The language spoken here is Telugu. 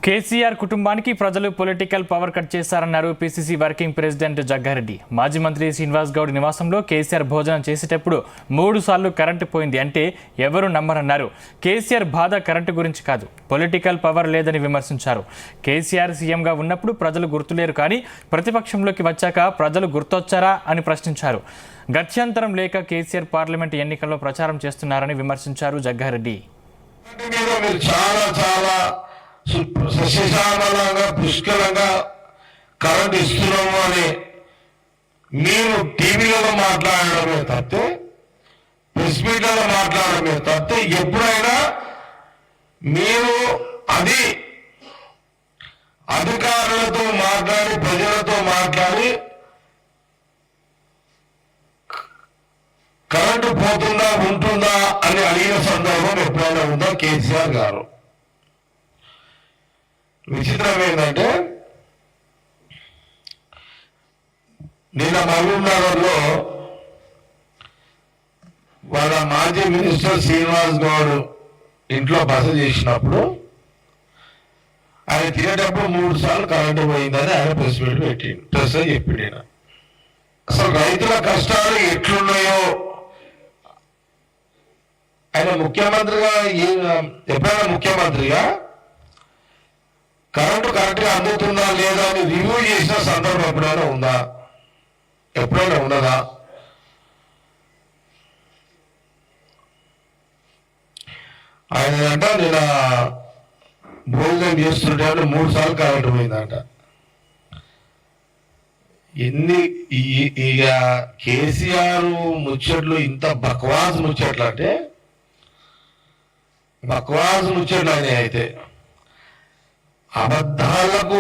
కేసీఆర్ కుటుంబానికి ప్రజలు పొలిటికల్ పవర్ కట్ చేశారన్నారు పీసీసీ వర్కింగ్ ప్రెసిడెంట్ జగ్గారెడ్డి. మాజీ మంత్రి శ్రీనివాస్ గౌడ్ నివాసంలో కేసీఆర్ భోజనం చేసేటప్పుడు 3 సార్లు కరెంటు పోయింది అంటే ఎవరు నమ్మరన్నారు. కేసీఆర్ బాధ కరెంటు గురించి కాదు, పొలిటికల్ పవర్ లేదని విమర్శించారు. కేసీఆర్ సీఎంగా ఉన్నప్పుడు ప్రజలు గుర్తులేరు, కానీ ప్రతిపక్షంలోకి వచ్చాక ప్రజలు గుర్తొచ్చారా అని ప్రశ్నించారు. గత్యంతరం లేక కేసీఆర్ పార్లమెంట్ ఎన్నికల్లో ప్రచారం చేస్తున్నారని విమర్శించారు జగ్గారెడ్డి. సస్యశ్యామలంగా పుష్కలంగా కరెంట్ ఇస్తున్నాము అని మీరు టీవీలలో మాట్లాడడమే తప్పితే, ప్రెస్ మీట్లలో మాట్లాడడమే తప్పితే ఎప్పుడైనా మీరు అది అధికారులతో మాట్లాడి ప్రజలతో మాట్లాడి కరెంటు పోతుందా ఉంటుందా అని అడిగిన సందర్భం ఎప్పుడైనా ఉందా కేసీఆర్ గారు? విచిత్రం ఏంటంటే, నిన్న మహబూబ్ నగర్లో వాళ్ళ మాజీ మినిస్టర్ శ్రీనివాస్ గౌడ్ ఇంట్లో బస చేసినప్పుడు ఆయన తినేటప్పుడు 3 సార్లు కరెంటు పోయిందని ఆయన ప్రెస్ మీట్ పెట్టిండు. ప్రెస్ అని చెప్పిండు. నేను అసలు రైతుల కష్టాలు ఎట్లున్నాయో ఆయన ముఖ్యమంత్రిగా ఎప్పుడైనా ముఖ్యమంత్రిగా కరెంటు కరెక్ట్గా అందుతుందా లేదా అని రివ్యూ చేసిన సందర్భం ఎప్పుడైనా ఉందా? ఎప్పుడైనా ఉన్నదా? ఆయన అంట నేను భోజనం చేస్తుంటే 3 సార్లు కరెంటు పోయిందంట. ఇక కేసీఆర్ ముచ్చట్లు ఇంత బక్వాస్ ముచ్చట్లు అంటే బక్వాస్ ముచ్చట్లు అని అయితే అబద్ధాలకు